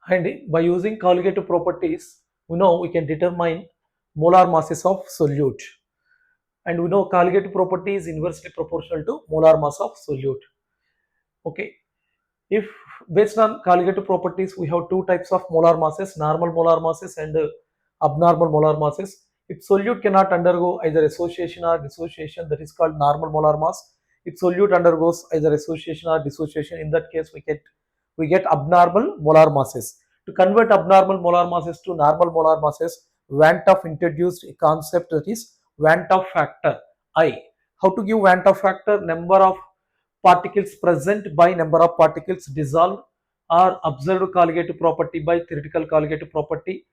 And by using colligative properties, we can determine molar masses of solute. And we know colligative property is inversely proportional to molar mass of solute. Okay. If based on colligative properties, we have two types of molar masses, normal molar masses and abnormal molar masses. If solute cannot undergo either association or dissociation, that is called normal molar mass. If solute undergoes either association or dissociation, in that case we get abnormal molar masses. To convert abnormal molar masses to normal molar masses, Van't Hoff introduced a concept, that is Van't Hoff factor I. How to give Van't Hoff factor? Number of particles present by number of particles dissolved, or observed colligative property by theoretical colligative property.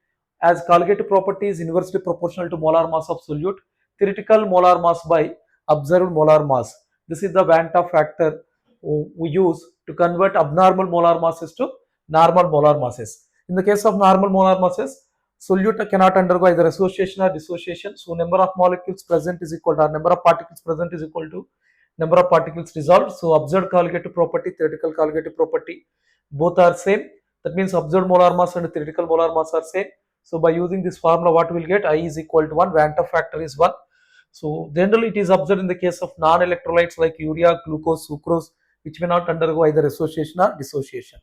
As colligative property is inversely proportional to molar mass of solute, theoretical molar mass by observed molar mass. This is the Van't Hoff factor we use to convert abnormal molar masses to normal molar masses. In the case of normal molar masses, solute cannot undergo either association or dissociation. So number of molecules present is equal to, or number of particles present is equal to number of particles dissolved. So observed colligative property, theoretical colligative property, both are same. That means observed molar mass and theoretical molar mass are same. So by using this formula, what we will get? I is equal to 1, Van't Hoff factor is 1. So generally it is observed in the case of non-electrolytes like urea, glucose, sucrose, which may not undergo either association or dissociation.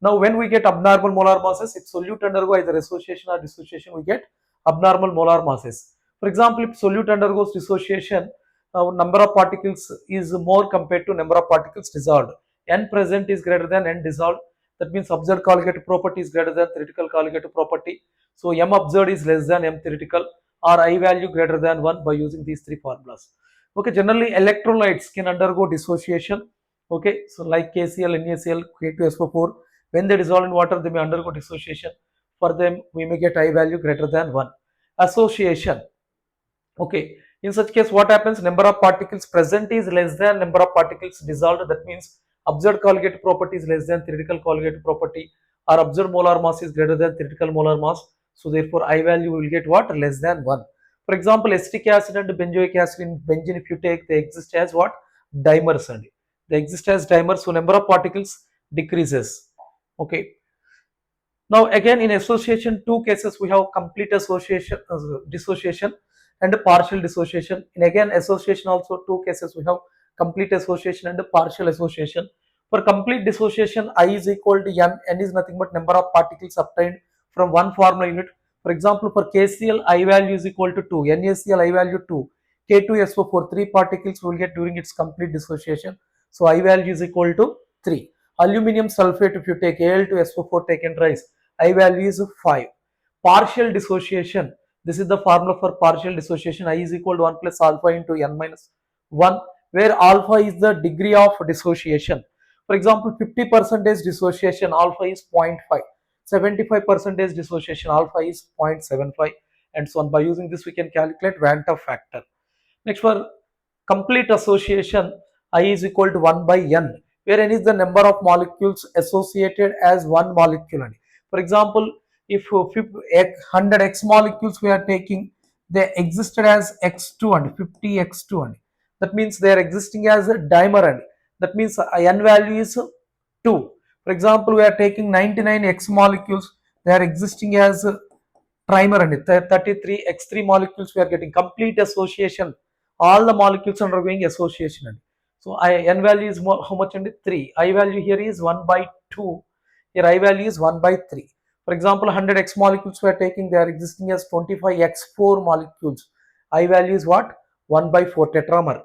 Now when we get abnormal molar masses, if solute undergo either association or dissociation, we get abnormal molar masses. For example, if solute undergoes dissociation, number of particles is more compared to number of particles dissolved. N present is greater than N dissolved. That means observed colligative property is greater than theoretical colligative property. So M observed is less than M theoretical, or I value greater than 1 by using these three formulas. Okay, generally electrolytes can undergo dissociation. Okay, so like KCl, NaCl, K2SO4, when they dissolve in water, they may undergo dissociation. For them, we may get I value greater than 1. Association. Okay, in such case, what happens? Number of particles present is less than number of particles dissolved. That means observed colligative property is less than theoretical colligative property, or observed molar mass is greater than theoretical molar mass. So therefore, I value will get what? Less than 1. For example, acetic acid and benzoic acid in benzene, if you take, they exist as what? Dimers, and they exist as dimers. So number of particles decreases. Okay. Now again, in association, two cases we have complete association, dissociation and partial dissociation. In again association also two cases we have complete association and partial association. For complete dissociation, I is equal to N. N is nothing but number of particles obtained from one formula unit. For example, for KCl, I value is equal to 2, NaCl, I value 2, K2SO4, 3 particles we will get during its complete dissociation. So I value is equal to 3. Aluminium sulfate, if you take Al2SO4 taken twice, I value is 5. Partial dissociation, this is the formula for partial dissociation. I is equal to 1 plus alpha into N minus 1, where alpha is the degree of dissociation. For example, 50% dissociation, alpha is 0.5. 75% dissociation, alpha is 0.75, and so on. By using this, we can calculate Van't Hoff factor. Next, for complete association, I is equal to 1 by N, where N is the number of molecules associated as one molecule. For example, if 100 X molecules we are taking, they existed as X2 and 50 X2, and that means they are existing as a dimer, and that means N value is 2. For example, we are taking 99 X molecules, they are existing as trimer, and 33 X3 molecules we are getting complete association. All the molecules undergoing association. So N value is how much? 3. I value here is 1 by 2. Here I value is 1 by 3. For example, 100 X molecules we are taking, they are existing as 25 X4 molecules. I value is what? 1 by 4, tetramer.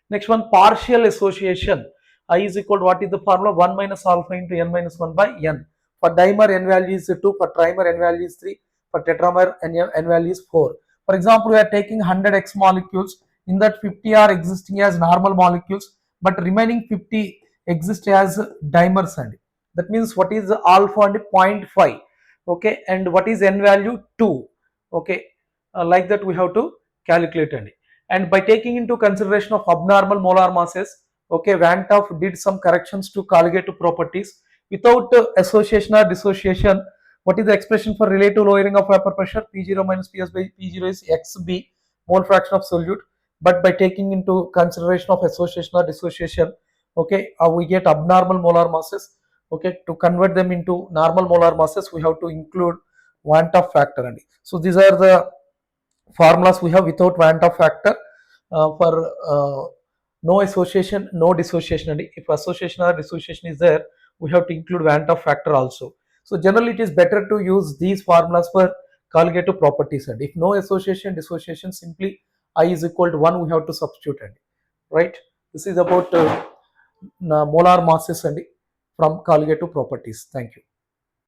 Next one, partial association. I is equal to, what is the formula? 1 minus alpha into N minus 1 by N. For dimer, N value is 2. For trimer, N value is 3. For tetramer, N value is 4. For example, we are taking 100 X molecules. In that 50 are existing as normal molecules, but remaining 50 exist as dimers, and that means what is alpha and 0.5. Okay, and what is N value? 2. Okay, like that we have to calculate, and by taking into consideration of abnormal molar masses, okay, Van't Hoff did some corrections to colligative properties without association or dissociation. What is the expression for relative lowering of vapor pressure? P0 minus Ps by P0 is XB, mole fraction of solute. But by taking into consideration of association or dissociation, okay, we get abnormal molar masses. Okay, to convert them into normal molar masses we have to include Van't Hoff factor అండి. So these are the formulas we have without Van't Hoff factor. For no association, no dissociation, and if association or dissociation is there, we have to include Van't Hoff factor also. So generally it is better to use these formulas for colligative properties, and if no association, dissociation, simply I is equal to 1 we have to substitute, and right. This is about molar masses and from colligative properties. Thank you.